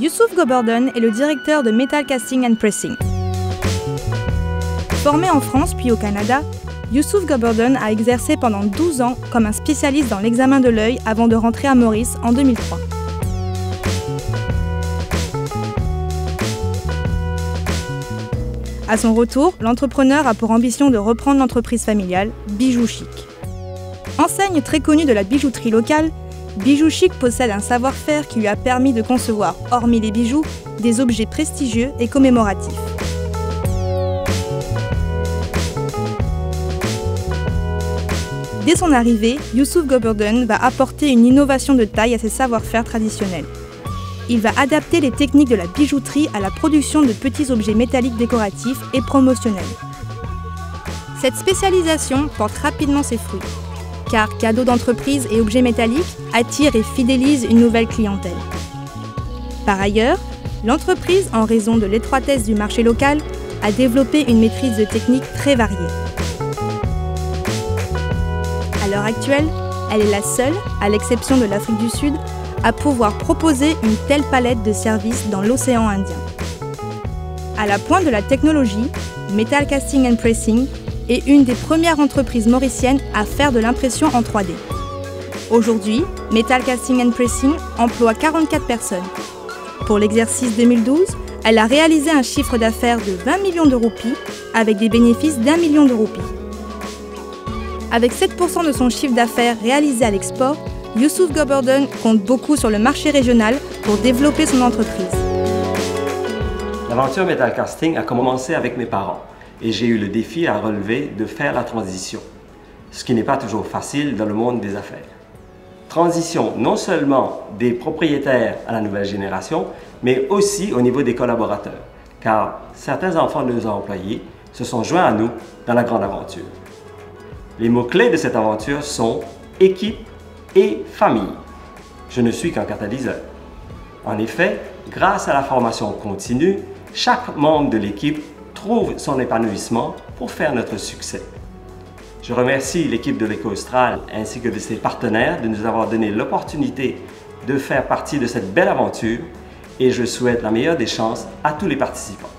Youssouf Goberdon est le directeur de Metal Casting and Pressing. Formé en France puis au Canada, Youssouf Goberdon a exercé pendant 12 ans comme un spécialiste dans l'examen de l'œil avant de rentrer à Maurice en 2003. À son retour, l'entrepreneur a pour ambition de reprendre l'entreprise familiale Bijoux Chic. Enseigne très connue de la bijouterie locale, Bijoux Chic possède un savoir-faire qui lui a permis de concevoir, hormis les bijoux, des objets prestigieux et commémoratifs. Dès son arrivée, Youssouf Goberdon va apporter une innovation de taille à ses savoir-faire traditionnels. Il va adapter les techniques de la bijouterie à la production de petits objets métalliques décoratifs et promotionnels. Cette spécialisation porte rapidement ses fruits, car cadeaux d'entreprise et objets métalliques attirent et fidélisent une nouvelle clientèle. Par ailleurs, l'entreprise, en raison de l'étroitesse du marché local, a développé une maîtrise de techniques très variée. À l'heure actuelle, elle est la seule, à l'exception de l'Afrique du Sud, à pouvoir proposer une telle palette de services dans l'océan Indien. À la pointe de la technologie, Metal Casting and Pressing est une des premières entreprises mauriciennes à faire de l'impression en 3D. Aujourd'hui, Metal Casting and Pressing emploie 44 personnes. Pour l'exercice 2012, elle a réalisé un chiffre d'affaires de 20 millions de roupies avec des bénéfices d'1 million de roupies. Avec 7% de son chiffre d'affaires réalisé à l'export, Youssouf Goberdon compte beaucoup sur le marché régional pour développer son entreprise. L'aventure Metal Casting a commencé avec mes parents et j'ai eu le défi à relever de faire la transition, ce qui n'est pas toujours facile dans le monde des affaires. Transition non seulement des propriétaires à la nouvelle génération, mais aussi au niveau des collaborateurs, car certains enfants de nos employés se sont joints à nous dans la grande aventure. Les mots-clés de cette aventure sont équipe et famille. Je ne suis qu'un catalyseur. En effet, grâce à la formation continue, chaque membre de l'équipe trouve son épanouissement pour faire notre succès. Je remercie l'équipe de l'Éco-Austral ainsi que de ses partenaires de nous avoir donné l'opportunité de faire partie de cette belle aventure et je souhaite la meilleure des chances à tous les participants.